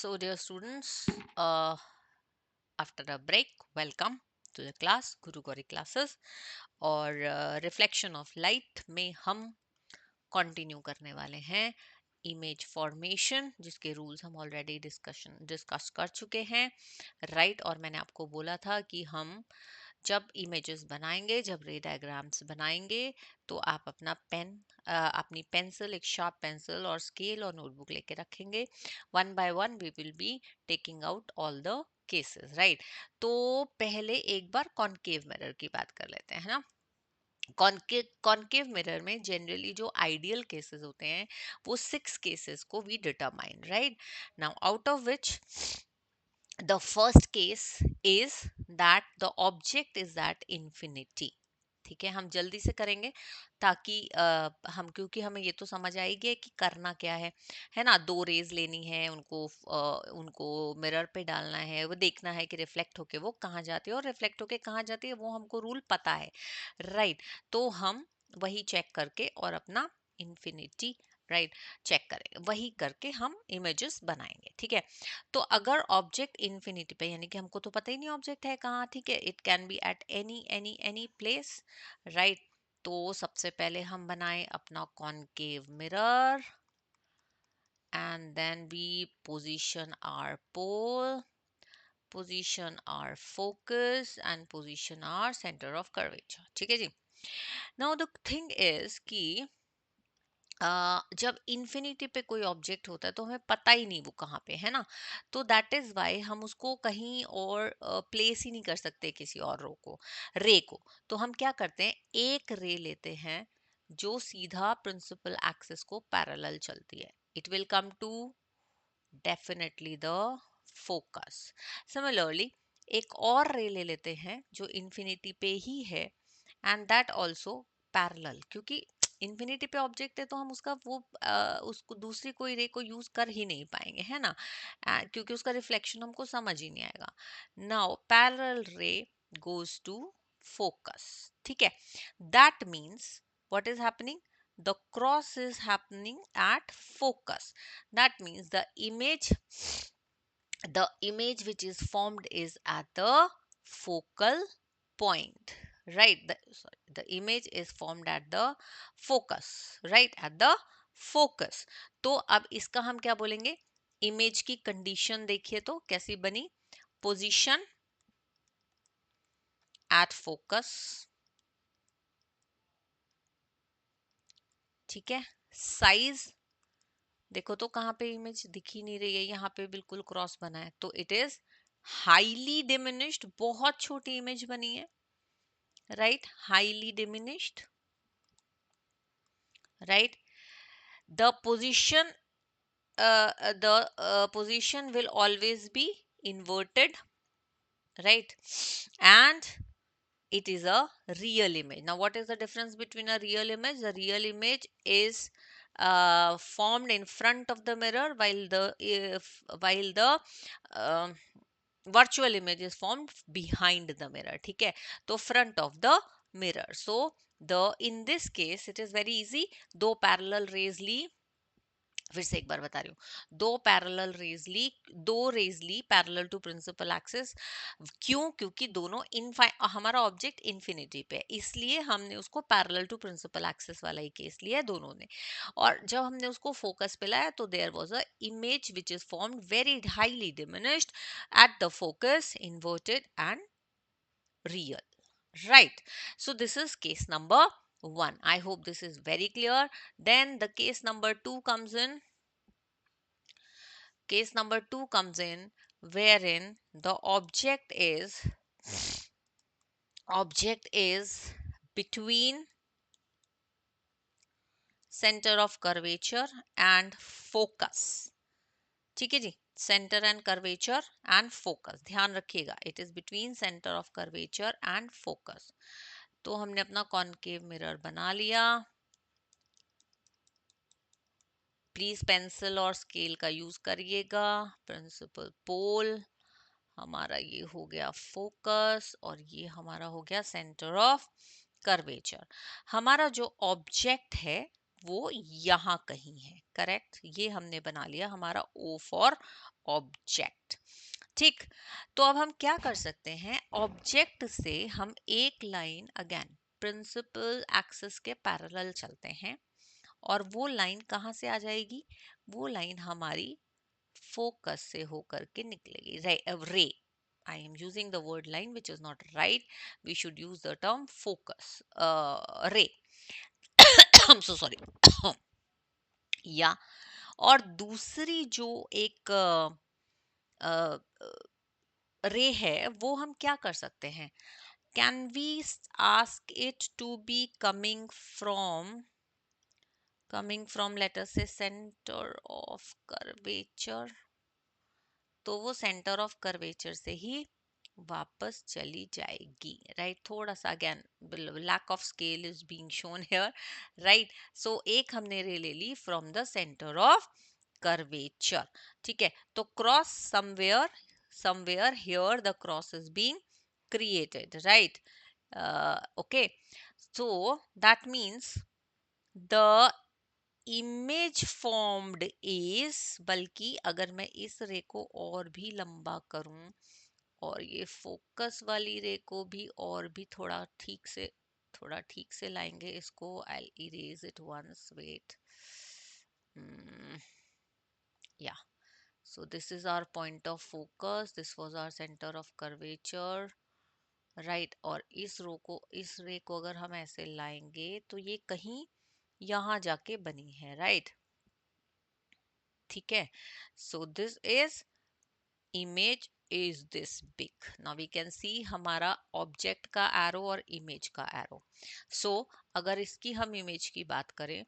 So, dear students, after a break, welcome to the class Guru Gauri classes और reflection of light में हम continue करने वाले हैं इमेज फॉर्मेशन, जिसके रूल्स हम ऑलरेडी डिस्कस कर चुके हैं, राइट। और मैंने आपको बोला था कि हम जब इमेजेस बनाएंगे, जब रे डायग्राम्स बनाएंगे, तो आप अपनी पेंसिल, एक शार्प पेंसिल और स्केल और नोटबुक लेके रखेंगे। One by one we will be taking out all the cases, right. तो पहले एक बार कॉनकेव मिरर की बात कर लेते हैं ना। कॉनकेव मिरर में जनरली जो आइडियल केसेस होते हैं वो 6 केसेस को we determine, right. Now out of which the first case is that the object is at infinity। ठीक है, हम जल्दी से करेंगे ताकि हम, क्योंकि हमें ये तो समझ आएगी कि करना क्या है ना। दो रेज लेनी है, उनको मिरर पे डालना है, वो देखना है कि रिफ्लेक्ट होके वो कहाँ जाती है, और रिफ्लेक्ट होके कहाँ जाती है वो हमको रूल पता है, राइट। तो हम वही चेक करके और अपना इन्फिनिटी, राइट, चेक करेंगे, वही करके हम इमेजेस बनाएंगे, ठीक है। तो अगर ऑब्जेक्ट इन्फिनिटी पे, यानी कि हमको तो पता ही नहीं ऑब्जेक्ट है कहाँ, ठीक है, it can be at any place, right. तो सबसे पहले हम बनाए अपना concave mirror and then we position our pole, position our focus and position our centre of curvature, ठीक है जी। नाउ द थिंग इज कि जब इन्फिनिटी पे कोई ऑब्जेक्ट होता है तो हमें पता ही नहीं वो कहाँ पे है ना। तो दैट इज वाई हम उसको कहीं और प्लेस ही नहीं कर सकते किसी और रे को। तो हम क्या करते हैं, एक रे लेते हैं जो सीधा प्रिंसिपल एक्सिस को पैरेलल चलती है। It will come to definitely the focus. Similarly एक और रे ले लेते हैं जो इन्फिनिटी पे ही है एंड दैट ऑल्सो पैरेलल, क्योंकि इन्फिनिटी पे ऑब्जेक्ट है तो हम उसको दूसरी कोई रे को यूज कर ही नहीं पाएंगे, है ना। क्योंकि उसका रिफ्लेक्शन हमको समझ ही नहीं आएगा। नाउ पैरेलल रे गोज टू फोकस, ठीक है। That means what is happening, the cross is happening at focus. That means the image which is formed is at the focal point, right. The image is formed at the focus, right, at the focus। तो अब इसका हम क्या बोलेंगे, image की condition देखिए तो कैसी बनी, पोजीशन एट फोकस, ठीक है। साइज देखो तो कहाँ पे इमेज दिख ही नहीं रही है, यहाँ पे बिल्कुल क्रॉस बना है, तो इट इज हाईली डिमिनिश्ड, बहुत छोटी इमेज बनी है, right, highly diminished, right. The position the position will always be inverted, right, and it is a real image. Now what is the difference between a real image? The real image is formed in front of the mirror, while the um virtual image is formed behind the mirror, ठीक है, तो front of the mirror। So the in this case it is very easy, दो parallel rays ली, फिर से एक बार बता रही हूँ, दो rays lie parallel to principal axis. क्यों, क्योंकि दोनों हमारा ऑब्जेक्ट इन्फिनिटी पे है, इसलिए हमने उसको पैरेलल टू प्रिंसिपल एक्सिस वाला ही केस लिया है दोनों ने। और जब हमने उसको फोकस पे लाया तो there was a image which is formed very highly diminished at the focus, inverted and real, right। So this is case number 1. I hope this is very clear. Then the case number 2 comes in. Case number 2 comes in wherein the object is between center of curvature and focus, ठीक है जी। Centre and curvature and focus, ध्यान रखिएगा, it is between centre of curvature and focus. तो हमने अपना concave mirror बना लिया। प्लीज पेंसिल और स्केल का यूज करिएगा। प्रिंसिपल पोल हमारा ये हो गया फोकस और ये हमारा हो गया सेंटर ऑफ कर्वेचर। हमारा जो ऑब्जेक्ट है वो यहाँ कहीं है, करेक्ट। ये हमने बना लिया हमारा O फॉर ऑब्जेक्ट। ठीक, तो अब हम क्या कर सकते हैं, ऑब्जेक्ट से हम एक लाइन अगेन प्रिंसिपल एक्सिस के पैरेलल चलते हैं, और वो लाइन कहाँ से आ जाएगी, वो लाइन हमारी फोकस से होकर के निकलेगी, रे। I am using the word line which is not right. We should use the term focus, ray. I'm so sorry. या और दूसरी जो एक रे है, वो हम क्या कर सकते हैं, can we ask it to be coming from let us say center of curvature, तो वो सेंटर ऑफ कर्वेचर से ही वापस चली जाएगी, राइट। थोड़ा सा again lack of scale is being shown here, right. So एक हमने रे ले ली from the centre of curvature, ठीक है। तो cross somewhere here the cross is being created, right? Okay, so that means the image formed is, बल्कि अगर मैं इस रे को और भी लंबा करूं और ये फोकस वाली रे को भी और भी थोड़ा ठीक से लाएंगे इसको, I'll erase it once, wait. Yeah, so this is our point of focus, this was our center of curvature, right? और इस रे को अगर हम ऐसे लाएंगे तो ये कहीं यहाँ जाके बनी है, right? ठीक है, so this is image is this big. Now we can see हमारा ऑब्जेक्ट का एरो और इमेज का एरो। so अगर इसकी हम इमेज की बात करें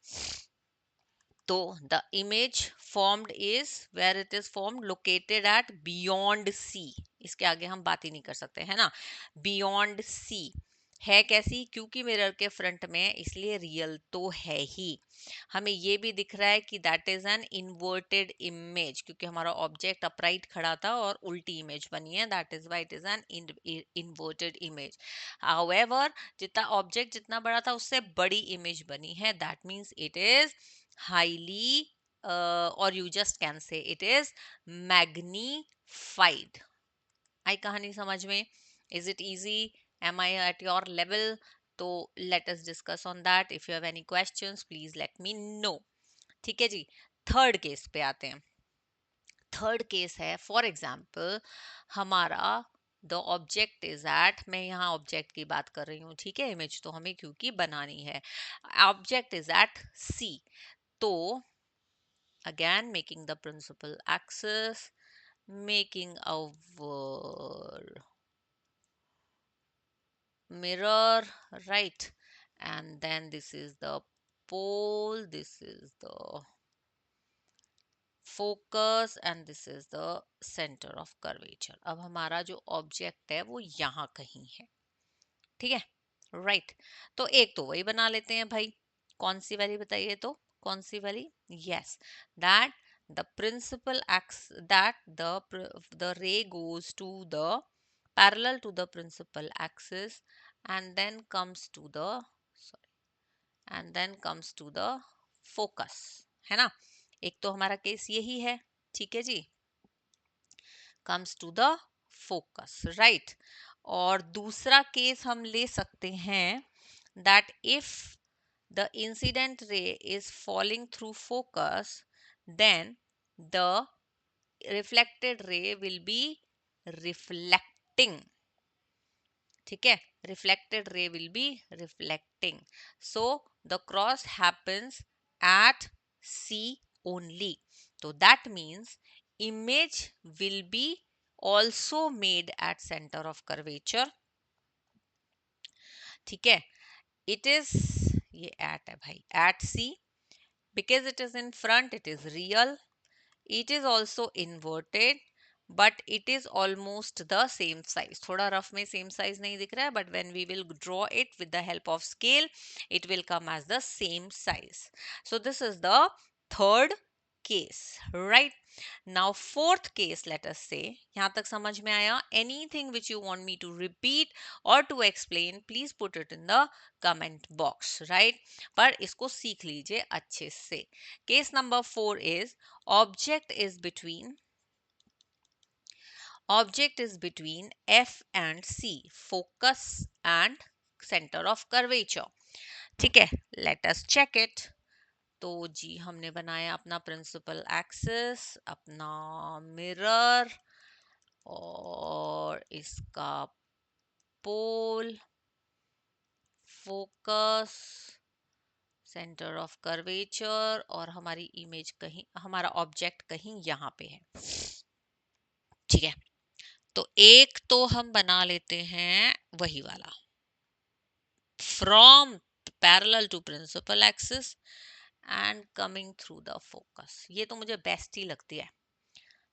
तो the image formed is where it is formed, located at beyond C। इसके आगे हम बात ही नहीं कर सकते, है ना। beyond C है कैसी, क्योंकि मिरर के फ्रंट में है इसलिए रियल तो है ही। हमें ये भी दिख रहा है कि that is an inverted image, क्योंकि हमारा ऑब्जेक्ट अपराइट खड़ा था और उल्टी इमेज बनी है, that is why it is an inverted image. However जितना ऑब्जेक्ट जितना बड़ा था उससे बड़ी इमेज बनी है, that means it is highly or you just can say it is magnified। आई कहानी समझ में, is it easy, am I at your level? तो let us discuss on that, if you have any questions please let me know। ठीक है जी, third case पे आते हैं। Third case है, फॉर एग्जाम्पल हमारा द ऑब्जेक्ट इज एट, मैं यहाँ ऑब्जेक्ट की बात कर रही हूँ, ठीक है, इमेज तो हमें क्योंकि बनानी है, ऑब्जेक्ट इज एट सी। तो again making the principal axis, making our mirror, right? And then this is the pole, this is the focus and this is the center of curvature। अब हमारा जो ऑब्जेक्ट है वो यहाँ कहीं है, ठीक है, राइट। तो एक तो वही बना लेते हैं भाई, कौन सी वाली बताइए, तो कौन सी वाली, yes, that the principal axis, that the ray goes to the parallel to the principal axis and then comes to the sorry and then comes to the focus, है ना। एक तो हमारा केस यही है, ठीक है जी, comes to the focus, right? और दूसरा केस हम ले सकते हैं that if the incident ray is falling through focus then the reflected ray will be reflecting, ठीक है, reflected ray will be reflecting, so the cross happens at C only, so that means image will be also made at center of curvature, ठीक है। it is ये at है भाई, at C, because it is in front it is real, it is also inverted but it is almost the same size, थोड़ा rough में same size नहीं दिख रहा है, but when we will draw it with the help of scale it will come as the same size। so this is the third case, right? Now fourth case, let us say, यहाँ तक समझ में आया? Anything which you want me to repeat or to explain, please put it in the comment box, right? पर इसको सीख लीजिए अच्छे से. Case number 4 is object is between F and C, focus and center of curvature. ठीक है, let us check it. तो जी हमने बनाया अपना प्रिंसिपल एक्सिस, अपना मिरर और इसका पोल, फोकस, सेंटर ऑफ कर्वेचर और हमारी इमेज कहीं, हमारा ऑब्जेक्ट कहीं यहाँ पे है. ठीक है, तो एक तो हम बना लेते हैं वही वाला, from parallel to principal axis and coming through the focus. ये तो मुझे बेस्ट ही लगती है.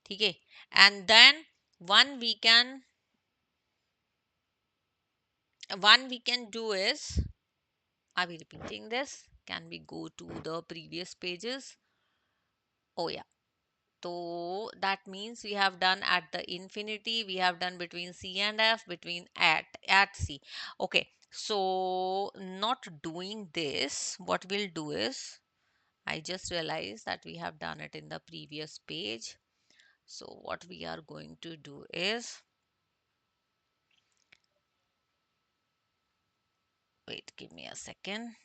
ठीक है, and then one we can do is, are we repeating this? Can we go to the previous pages? Oh yeah, so that means we have done at the infinity, we have done between C and F, between at C. Okay, so not doing this, what we'll do is, I just realized that we have done it in the previous page. So what we are going to do is, wait, give me a second.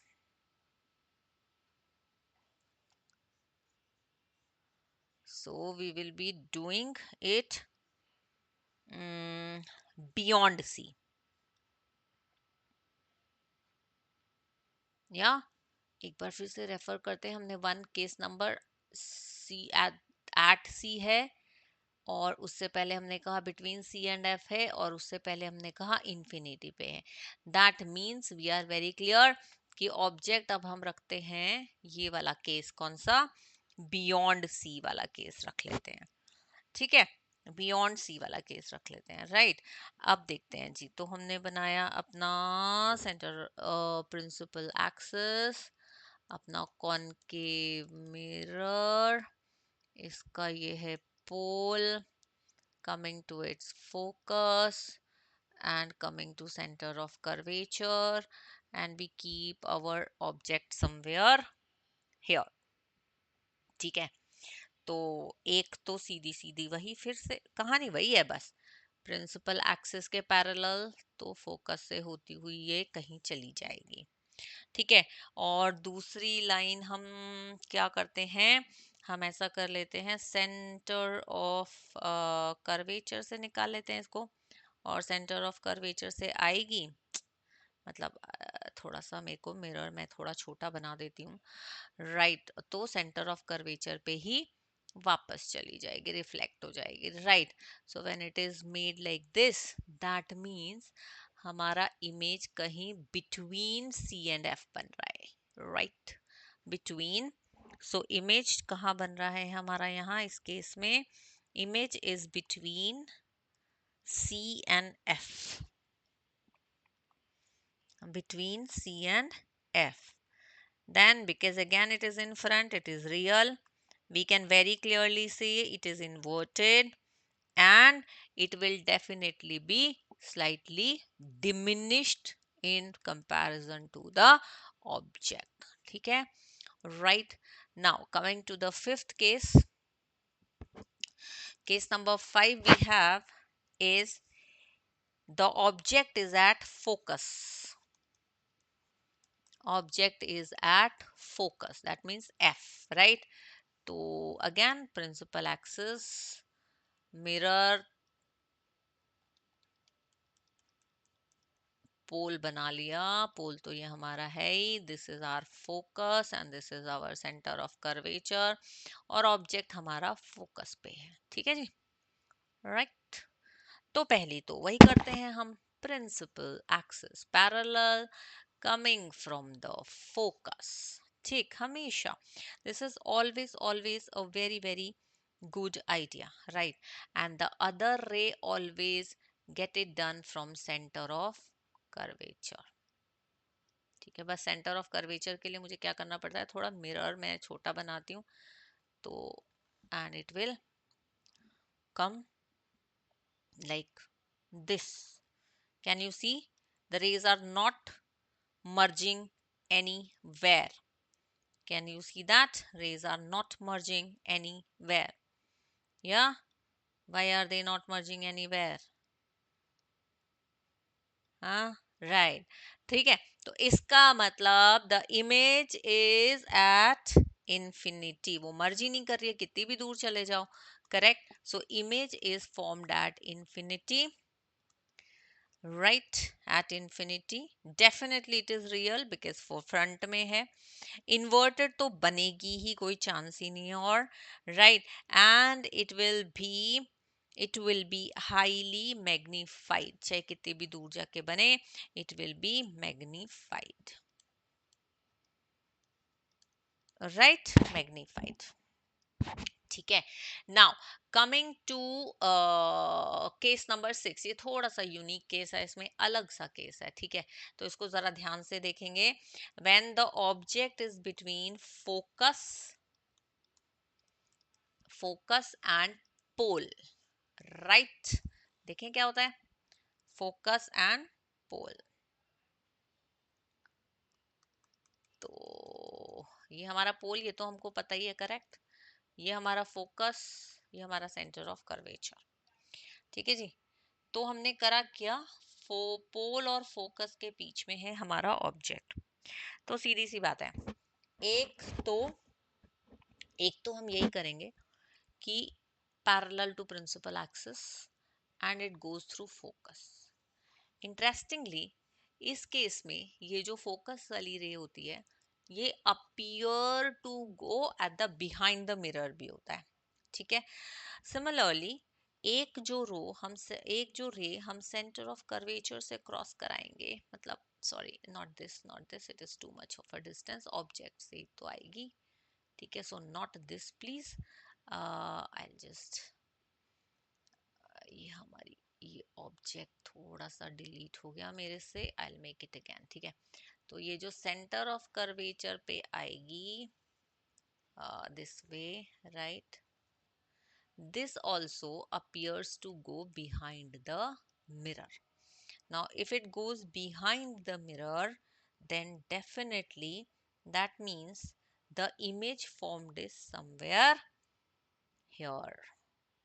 So we will be doing it beyond C. या एक बार फिर से refer करते हैं. हमने one case number C at C है, और उससे पहले हमने कहा बिटवीन C एंड F है, और उससे पहले हमने कहा इन्फिनिटी पे है. That means we are very clear कि ऑब्जेक्ट अब हम रखते हैं ये वाला केस, कौन सा? बियॉन्ड C वाला केस रख लेते हैं. ठीक है, बियॉन्ड C वाला केस रख लेते हैं, राइट? अब देखते हैं जी. तो हमने बनाया अपना सेंटर प्रिंसिपल एक्सिस, अपना कॉनकेव मिरर, इसका ये है पोल, coming to its focus and coming to center of curvature, and we keep our object somewhere here. ठीक है, तो एक तो सीधी सीधी वही, फिर से कहानी वही है, बस प्रिंसिपल एक्सिस के पैरेलल, तो फोकस से होती हुई ये कहीं चली जाएगी. ठीक है, और दूसरी लाइन हम क्या करते हैं, हम ऐसा कर लेते हैं, सेंटर ऑफ कर्वेचर से निकाल लेते हैं इसको, और सेंटर ऑफ कर्वेचर से आएगी, मतलब थोड़ा सा मेरे को मिरर में थोड़ा छोटा बना देती हूँ, राइट? तो सेंटर ऑफ कर्वेचर पे ही वापस चली जाएगी, रिफ्लेक्ट हो जाएगी, right? So when it is made like this, that means हमारा इमेज कहीं बिटवीन C एंड F बन रहा है, राइट? बिटवीन. सो इमेज कहाँ बन रहा है हमारा यहाँ इस केस में? Image is between C and F, between C and F. Then because again it is in front, it is real, we can very clearly see it is inverted, and it will definitely be slightly diminished in comparison to the object. ठीक है, right? Now coming to the fifth case, case number 5 we have is the object is at focus. Object is at focus, that means F, right? तो again principal axis, mirror, पोल बना लिया. पोल तो ये हमारा है ही, this is our focus and this is our centre of curvature, और object हमारा फोकस पे है. ठीक है जी, राइट? तो पहली तो वही करते हैं हम, principal axis parallel coming from the focus. ठीक, हमेशा this is always a very very good idea, right? And the other ray always get it done from center of curvature. ठीक है, बस सेंटर ऑफ कर्वेचर के लिए मुझे क्या करना पड़ता है, थोड़ा मिरर मैं छोटा बनाती हूँ, तो and it will come like this. Can you see? The rays are not merging anywhere. Can you see that? Rays are not merging anywhere. Yeah? Why are they not merging anywhere? हाँ, right, ठीक है। तो इसका मतलब the image is at infinity, वो मर्ज ही नहीं कर रही है, कितनी भी दूर चले जाओ। Correct, so image is formed at infinity, right, at infinity. Definitely it is real because वो फ्रंट में है। इन्वर्टेड तो बनेगी ही, कोई चांस ही नहीं है। और right, and it will be highly magnified, चाहे कितनी भी दूर जाके बने, it will be magnified, right, magnified. ठीक है, now coming to case number 6, ये थोड़ा सा यूनिक केस है, इसमें अलग सा केस है। ठीक है, तो इसको जरा ध्यान से देखेंगे। When the object is between focus and pole, right, देखें क्या होता है, फोकस एंड पोल। तो ये हमारा पोल, ये तो हमको पता ही है, करेक्ट। ये हमारा फोकस, ये हमारा सेंटर ऑफ कर्वेचर। ठीक है जी, तो हमने करा क्या, पोल और फोकस के बीच में है हमारा ऑब्जेक्ट। तो सीधी सी बात है, एक तो एक तो हम यही करेंगे कि parallel to principal axis and it goes through focus. Interestingly इस केस में ये जो फोकस वाली रे होती है, ये appear to go at the behind the mirror भी होता है। ठीक है, सिमिलरली एक जो रे हम सेंटर ऑफ कर्वेचर से क्रॉस कराएंगे, मतलब sorry, not this, it is too much of a distance, object से तो आएगी। ठीक है, so not this please, I just, ये हमारी ये ऑब्जेक्ट थोड़ा सा डिलीट हो गया मेरे से, I will make it again. ठीक है, तो ये जो सेंटर ऑफ कर्वेचर पे आएगी, this way, right, this also appears to go behind the mirror. Now if it goes behind the mirror, then definitely that means the image formed is somewhere here,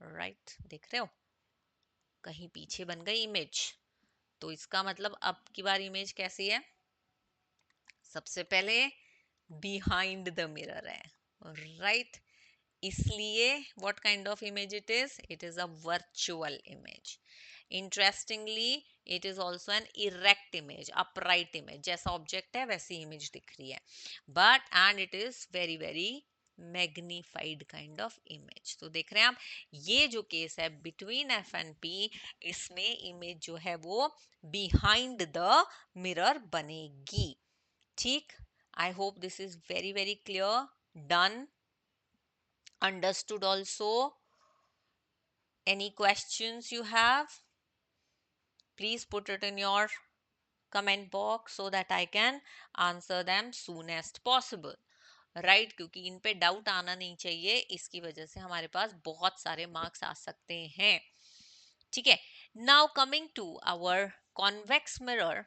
right, देख रहे हो, कहीं पीछे बन गई image. तो इसका मतलब अब की बार इमेज कैसी है, सबसे पहले बिहाइंड द मिरर है, राइट। इसलिए what kind of image it is a virtual image. Interestingly it is also an erect image, upright image, जैसा ऑब्जेक्ट है वैसी इमेज दिख रही है, but and it is very very magnified kind of image. तो देख रहे हैं आप, ये जो केस है बिटवीन एफ एंड पी, इसमें इमेज जो है वो बिहाइंड द मिरर बनेगी। ठीक, I hope this is very very clear, done, understood also? Any questions you have, please put it in your comment box so that I can answer them soonest possible, right, क्योंकि इन पे doubt आना नहीं चाहिए, इसकी वजह से हमारे पास बहुत सारे मार्क्स आ सकते हैं। ठीक है, now coming to our convex mirror.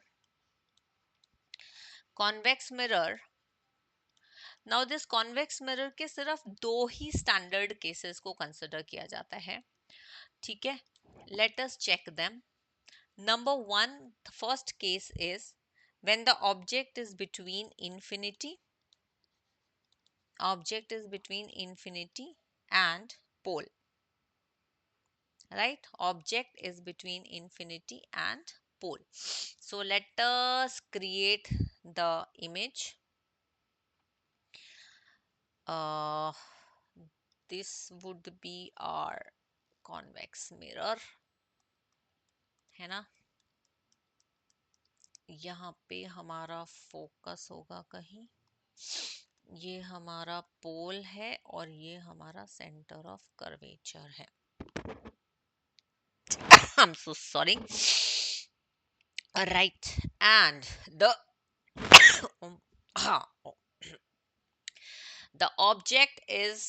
Convex mirror, now this convex mirror के सिर्फ दो ही स्टैंडर्ड केसेस को कंसिडर किया जाता है। ठीक है, let us check them. Number one, the first case is when the object is between infinity and pole, right? Object is between infinity and pole. So let us create the image. Uh, this would be our convex mirror, है ना। यहाँ पे हमारा focus होगा कहीं, ये हमारा पोल है और ये हमारा सेंटर ऑफ कर्वेचर है। I'm so sorry. Right, and the the object is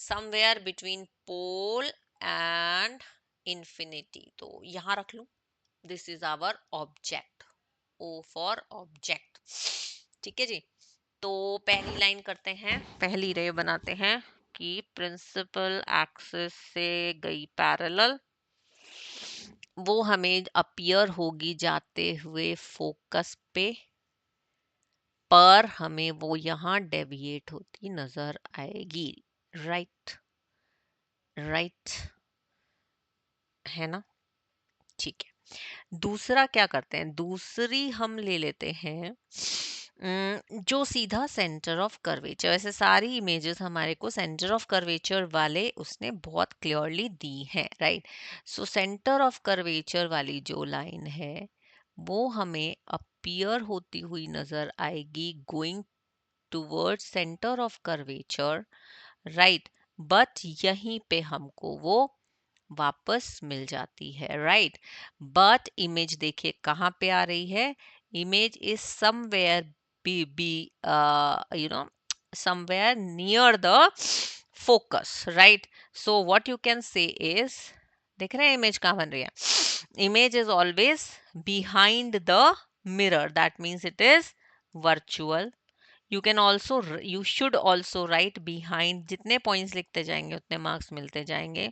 somewhere between pole and infinity, तो यहां रख लूं, this is our object, O for object. ठीक है जी। तो पहली लाइन करते हैं, पहली रे बनाते हैं कि प्रिंसिपल एक्सिस से गई पैरेलल, वो हमें अपीयर होगी जाते हुए फोकस पे, पर हमें वो यहाँ डेविएट होती नजर आएगी। राइट, राइट है ना? ठीक है। दूसरा क्या करते हैं, दूसरी हम ले लेते हैं जो सीधा सेंटर ऑफ कर्वेचर, वैसे सारी इमेजेस हमारे को सेंटर ऑफ कर्वेचर वाले उसने बहुत क्लियरली दी हैं, right. So centre of curvature वाली जो लाइन है वो हमें अपीयर होती हुई नजर आएगी going towards centre of curvature, right. But यहीं पे हमको वो वापस मिल जाती है, राइट। बट इमेज देखिए कहाँ पे आ रही है, image is somewhere be you know somewhere near the focus, right? So what you can say is, देख रहे हैं इमेज कहाँ बन रही है, image is always behind the mirror, that means it is virtual. You can also, you should also right behind, जितने points लिखते जाएंगे उतने मार्क्स मिलते जाएंगे।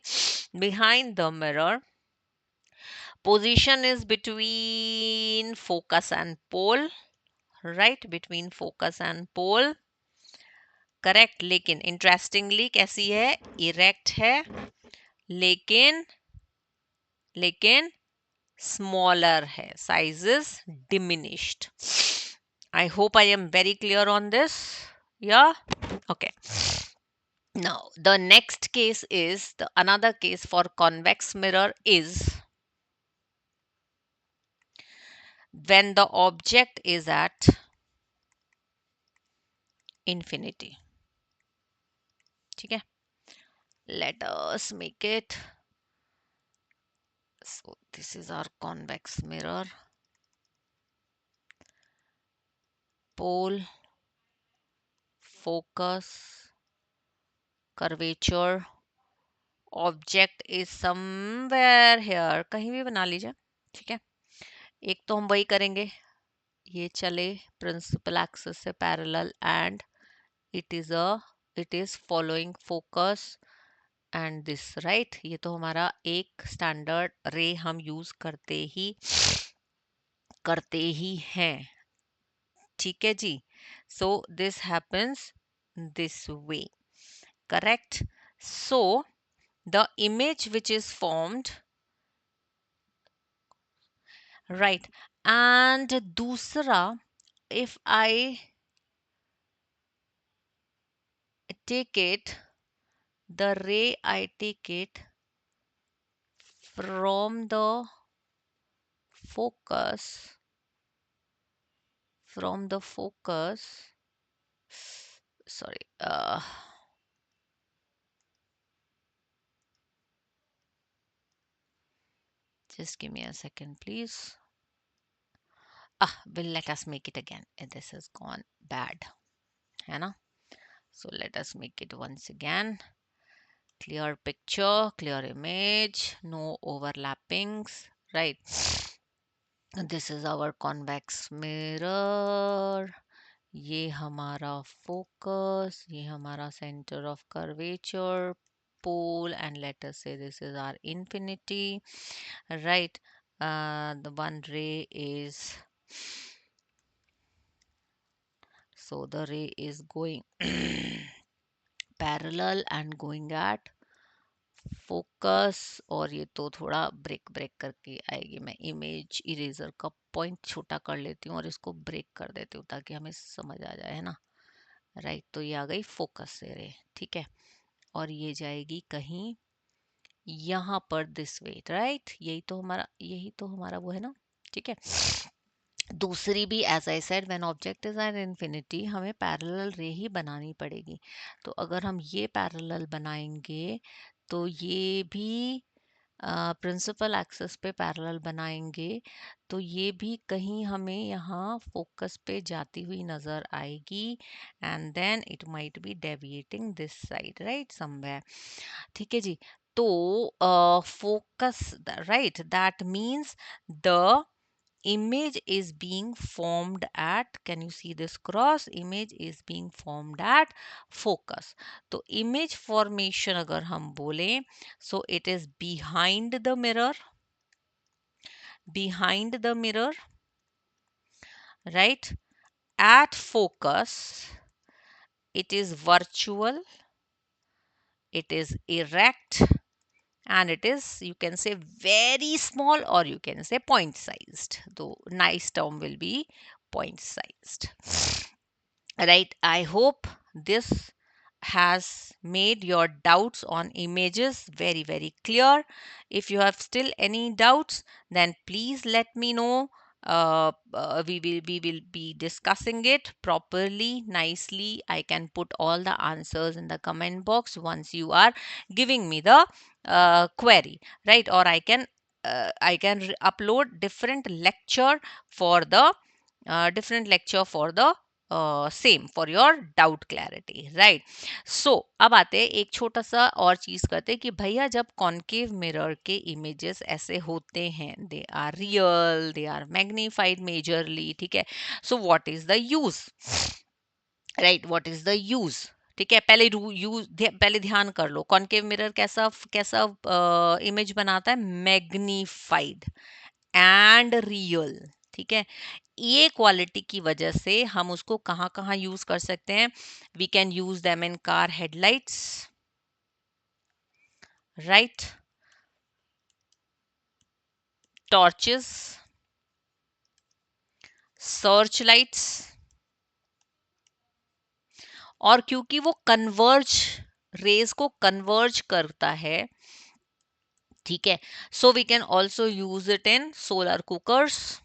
Behind the mirror, position is between focus and pole, right, between focus and pole, correct. लेकिन interestingly कैसी है, erect है, लेकिन लेकिन स्मॉलर है, size is diminished. I hope I am very clear on this, या okay. Now the next case is, the another case for convex mirror is when the object is at infinity। ठीक है, let us make it, so this is our convex mirror, pole, focus, curvature, object is somewhere here, कहीं भी बना लीजिए। ठीक है, एक तो हम वही करेंगे, ये चले प्रिंसिपल एक्सिस से parallel and it is a, it is following focus and this, right. ये तो हमारा एक स्टैंडर्ड रे हम यूज करते ही हैं। ठीक है जी। So this happens this way, correct. So the image which is formed, right, and दूसरा, if I take it, the ray I take it from the focus, sorry, just give me a second please. Well, let us make it again, this has gone bad, है ना? So let us make it once again, clear picture, clear image, no overlappings, right? This is our convex mirror, ये हमारा focus, ये हमारा centre of curvature, pole, and let us say this is our infinity, right? The one ray is, so the ray is going parallel and going at focus, और ये तो थोड़ा break break करके आएगी, मैं इमेज इरेजर का point छोटा कर लेती हूँ और इसको ब्रेक कर देती हूँ ताकि हमें समझ आ जाए, है ना, राइट। तो ये आ गई फोकस से रे, ठीक है, और ये जाएगी कहीं यहाँ पर दिस वे, राइट। यही तो हमारा वो है ना, ठीक है। दूसरी भी as I said, when object is at infinity, हमें पैरेलल रे ही बनानी पड़ेगी। तो अगर हम ये पैरेलल बनाएंगे तो ये भी प्रिंसिपल एक्सिस पे पैरेलल बनाएंगे तो ये भी कहीं हमें यहाँ फोकस पे जाती हुई नजर आएगी and then it might be deviating this side right somewhere. ठीक है जी. तो focus right that means the image is being formed at, can you see this cross, image is being formed at focus. तो image formation अगर हम बोले, so it is behind the mirror, right? At focus it is virtual, it is erect, and it is, you can say, very small or you can say point sized, though nice term will be point sized. Right, I hope this has made your doubts on images very very clear. If you have still any doubts, then please let me know. We will be discussing it properly, nicely. I can put all the answers in the comment box once you are giving me the query, right? Or I can upload different lecture for the same for your doubt clarity right. So अब आते हैं एक छोटा सा और चीज करते हैं कि भैया जब कॉनकेव मिरर के इमेजेस ऐसे होते हैं, they are real, they are magnified majorly, ठीक है. So what is the use, right, what is the use. ठीक है, पहले ध्यान कर लो कॉनकेव मिरर कैसा कैसा इमेज बनाता है, मैग्नीफाइड एंड रियल. ठीक है, ये क्वालिटी की वजह से हम उसको कहाँ कहाँ यूज कर सकते हैं. We can use them in car headlights, right, torches, search lights. और क्योंकि वो कन्वर्ज, रेज को कन्वर्ज करता है, ठीक है, so we can also use it in solar cookers,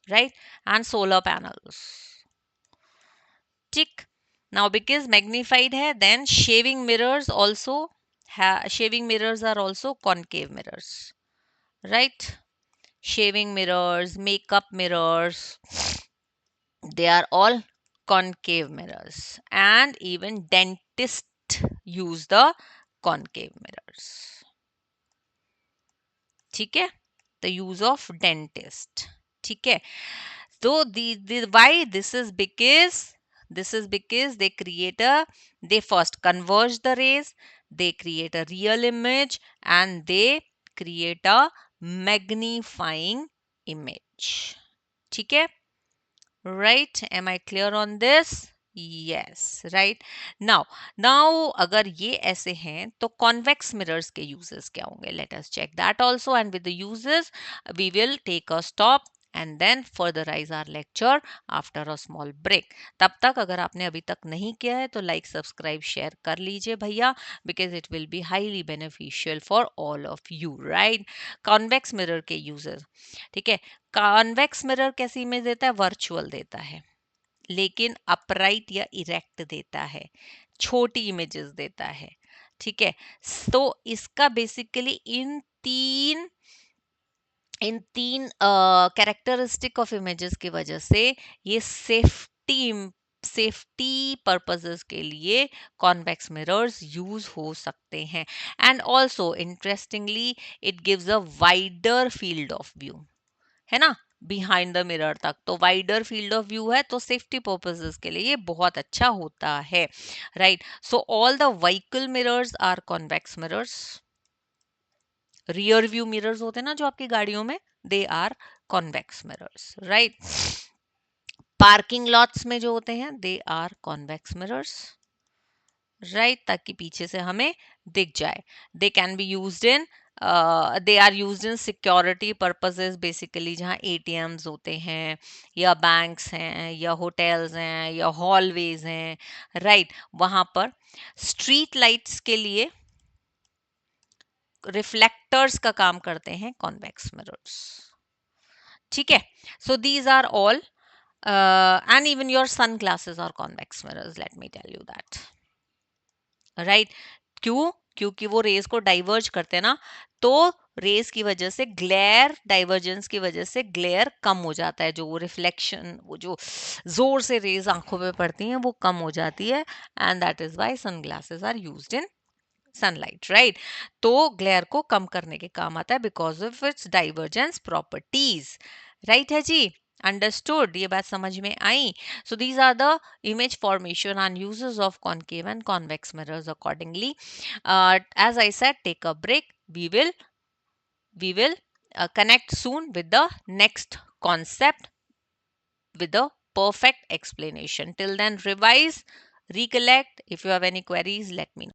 right, and solar panels. ठीक. Now because magnified है, then shaving mirrors also shaving mirrors are also concave mirrors, right? Shaving mirrors, makeup mirrors, they are all concave mirrors, and even dentists use the concave mirrors. ठीक है, the use of dentist. ठीक है, so the why this is because they first converge the rays, they create a real image, and they create a magnifying image. ठीक है, right, am I clear on this? Yes, right. Now अगर ये ऐसे हैं तो convex mirrors के uses क्या होंगे? Let us check that also, and with the uses we will take a stop and then furtherize our lecture after a small break. तब तक अगर आपने अभी तक नहीं किया है तो like, subscribe, share कर लीजिए भैया, because it will be highly beneficial for all of you, right? Convex mirror के uses, ठीक है. कॉन्वेक्स मिरर कैसी इमेज देता है, वर्चुअल देता है, लेकिन अपराइट या इरेक्ट देता है, छोटी इमेजेस देता है. ठीक है, तो इसका बेसिकली इन तीन कैरेक्टरिस्टिक ऑफ इमेजेस की वजह से ये सेफ्टी पर्पसेस के लिए कॉन्वेक्स मिरर्स यूज हो सकते हैं. And also interestingly it gives a wider field of view, है ना, बिहाइंड द मिरर तक. तो वाइडर फील्ड ऑफ व्यू है, तो सेफ्टी पर्पसेस के लिए ये बहुत अच्छा होता है, right. So all the vehicle mirrors are convex mirrors. Rear view mirrors होते हैं ना जो आपकी गाड़ियों में, they are convex mirrors, right. Parking lots में जो होते हैं, they are convex mirrors, right, ताकि पीछे से हमें दिख जाए. They can be used in they are used in security purposes basically, जहाँ एटीएम्स होते हैं या बैंक्स हैं या होटल्स हैं या हॉलवेज हैं, राइट, वहां पर. स्ट्रीट लाइट्स के लिए रिफ्लेक्टर्स का काम करते हैं कॉन्वेक्स मिरर्स. ठीक है, so these are all and even your sunglasses are convex mirrors, let me tell you that, right. क्यों? क्योंकि वो रेज को डाइवर्ज करते हैं ना, तो रेज की वजह से ग्लेयर, डाइवर्जेंस की वजह से ग्लेयर कम हो जाता है, जो वो रिफ्लेक्शन, वो जो जोर से रेज आंखों पे पड़ती हैं वो कम हो जाती है, and that is why sunglasses are used in sunlight, right. तो ग्लेयर को कम करने के काम आता है because of its divergence properties, right है जी। अंडरस्टूड, ये बात समझ में आई। So these are the image formation and uses of concave and convex mirrors accordingly. As I said, take a break. We will connect soon with the next concept with a perfect explanation. Till then, revise, recollect. If you have any queries, let me know.